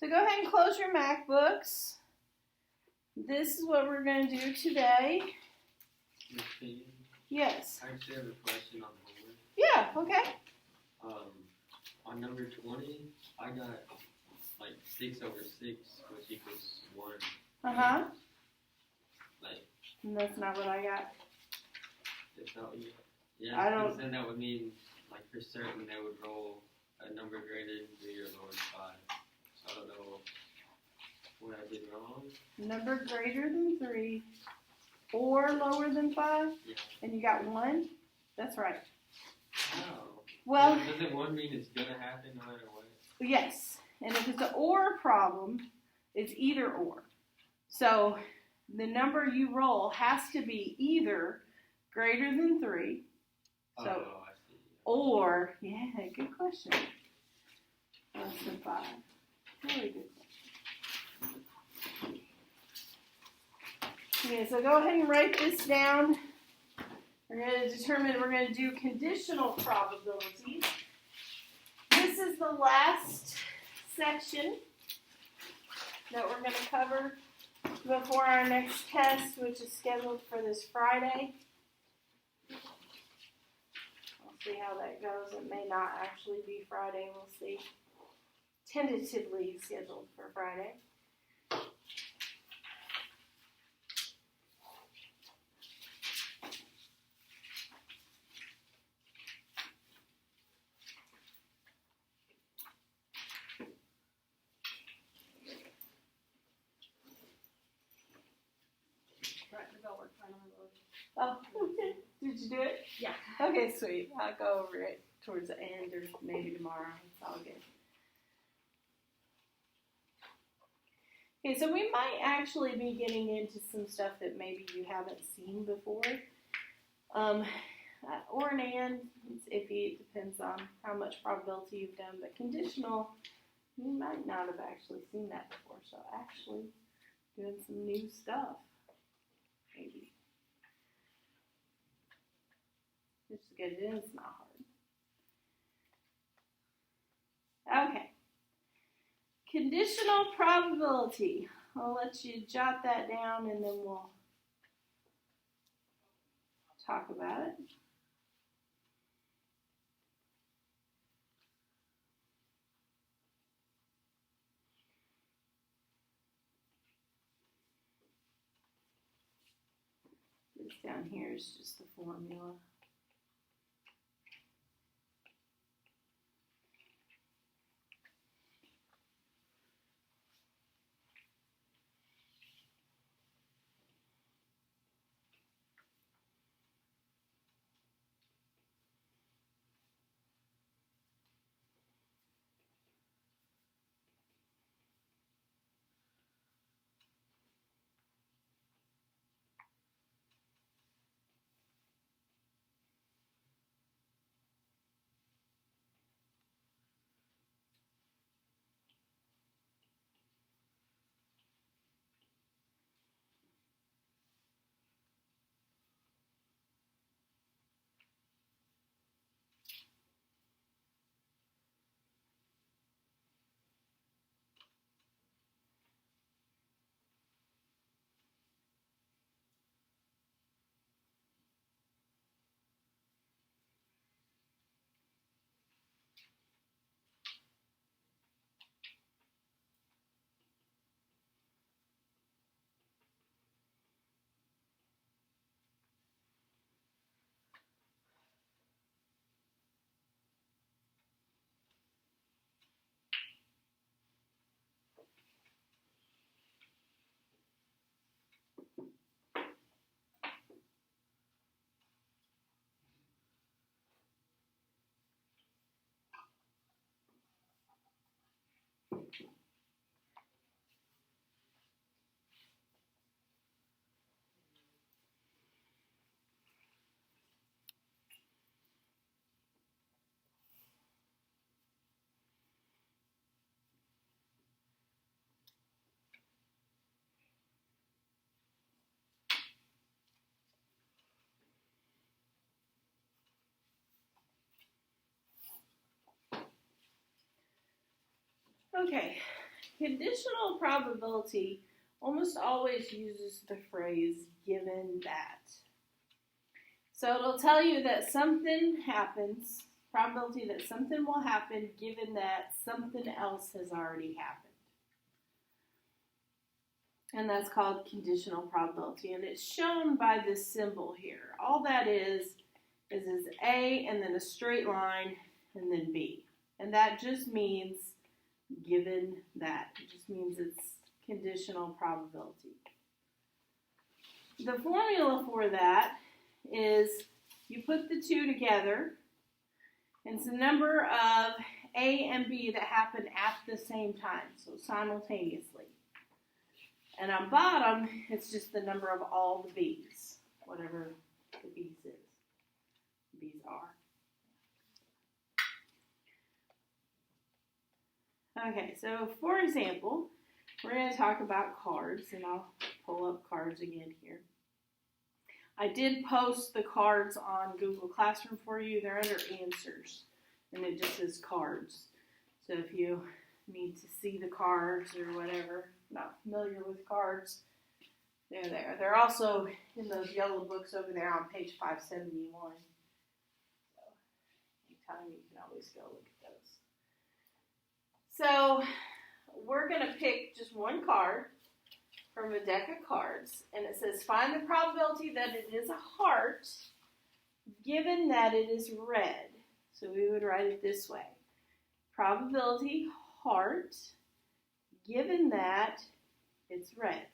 So go ahead and close your MacBooks. This is what we're going to do today. Yes. I actually have a question on the homework. Yeah, okay. On number 20, I got like 6 over 6, which equals 1. Uh-huh. Like, And that's not what I got. it's not what you got. Yeah, I don't. then that would mean, like, for certain they would roll a number greater than 3 or lower than 5. So I don't know what I did wrong. Number greater than 3 or lower than 5? Yeah. And you got 1? That's right. Wow. Well, doesn't 1 mean it's going to happen no matter what? yes. And if it's an or problem, it's either or. So the number you roll has to be either greater than 3. So, I see. or, yeah, good question. Less than 5. Really good question. Okay, so go ahead and write this down. We're going to do conditional probabilities. This is the last section that we're going to cover before our next test, which is scheduled for this Friday. We'll see how that goes. It may not actually be Friday. We'll see. Tentatively scheduled for Friday. Oh, okay. Did you do it? Yeah. Okay, sweet. I'll go over it towards the end or maybe tomorrow. It's all good. Okay, so we might actually be getting into some stuff that maybe you haven't seen before. Or an and, it's iffy. It depends on how much probability you've done. But conditional, you might not have actually seen that before. So actually doing some new stuff, maybe. Just to get it in, it's not hard. Okay. Conditional probability. I'll let you jot that down and then we'll talk about it. This down here is just the formula. Okay, conditional probability almost always uses the phrase given that. So it'll tell you that something happens, probability that something will happen given that something else has already happened. And that's called conditional probability. And it's shown by this symbol here. All that is A and then a straight line and then B. And that just means given that. It just means it's conditional probability. The formula for that is you put the two together, and it's the number of A and B that happen at the same time, so simultaneously. And on bottom, it's just the number of all the B's, whatever the B's are. Okay, so for example, we're going to talk about cards, and I'll pull up cards again here. I did post the cards on Google Classroom for you. They're under answers, and it just says cards. So if you need to see the cards or whatever, not familiar with cards, they're there. They're also in those yellow books over there on page 571. So anytime you can always go look at those. So we're going to pick just one card from a deck of cards, and it says find the probability that it is a heart given that it is red. So we would write it this way. Probability heart given that it's red.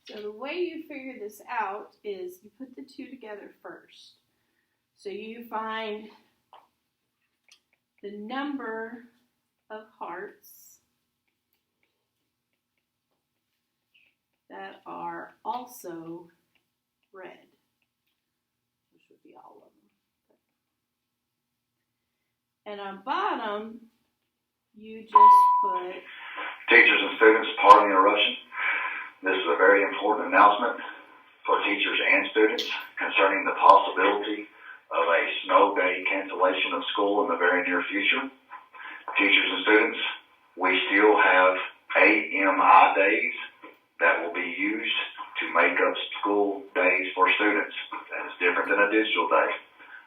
So the way you figure this out is you put the two together first. So you find the number of hearts that are also red, which would be all of them. And on bottom, you just put... Teachers and students, pardon the interruption. This is a very important announcement for teachers and students concerning the possibility of a snow day cancellation of school in the very near future. Teachers and students, we still have AMI days that will be used to make up school days for students. That is different than a digital day.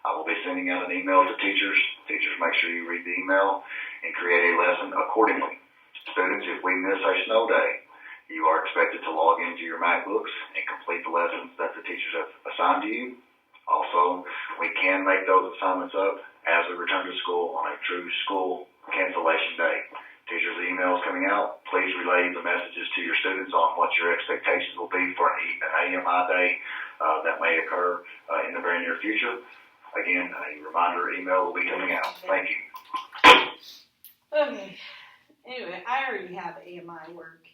I will be sending out an email to teachers. Teachers, make sure you read the email and create a lesson accordingly. Students, if we miss a snow day, you are expected to log into your MacBooks and complete the lessons that the teachers have assigned to you. Also, we can make those assignments up as we return to school on a true school cancellation day. Teachers' emails coming out, please relay the messages to your students on what your expectations will be for an AMI day that may occur in the very near future. Again, a reminder email will be coming out. Thank you. Okay. Anyway, I already have AMI work.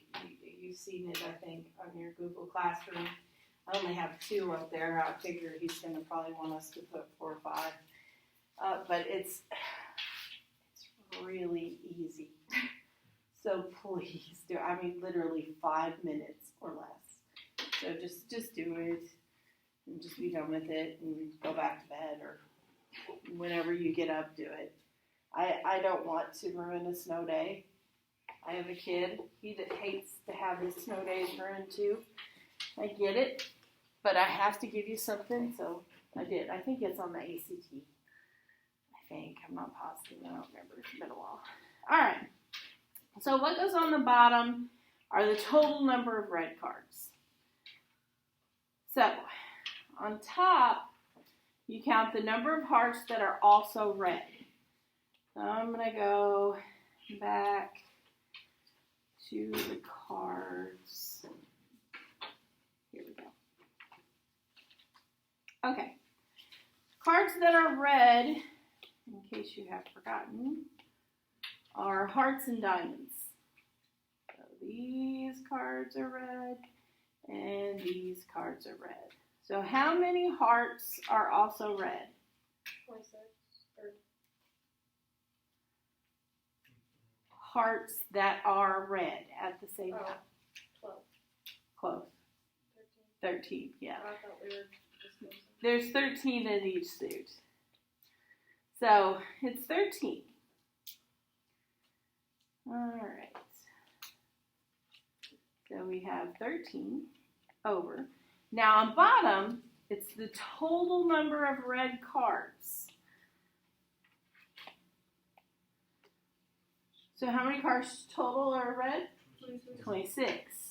You've seen it, I think, on your Google Classroom. I only have 2 up there. I figure he's going to probably want us to put 4 or 5. But it's really easy. So please do. I mean, literally 5 minutes or less. So just do it and just be done with it and go back to bed, or whenever you get up, do it. I don't want to ruin a snow day. I have a kid. He hates to have his snow days ruined too. I get it, but I have to give you something, so I did. I think it's on the ACT. I think. I'm not positive. I don't remember. It's been a while. All right. So what goes on the bottom are the total number of red cards. So on top, you count the number of hearts that are also red. So I'm going to go back to the cards. Here we go. Cards that are red, in case you have forgotten, are hearts and diamonds. So these cards are red, and these cards are red. So how many hearts are also red? 26. Hearts that are red at the same time. 12. Close. 13, yeah. I thought we were discussing. There's 13 in each suit. So it's 13. All right. So we have 13 over. Now on bottom, it's the total number of red cards. So how many cards total are red? 26.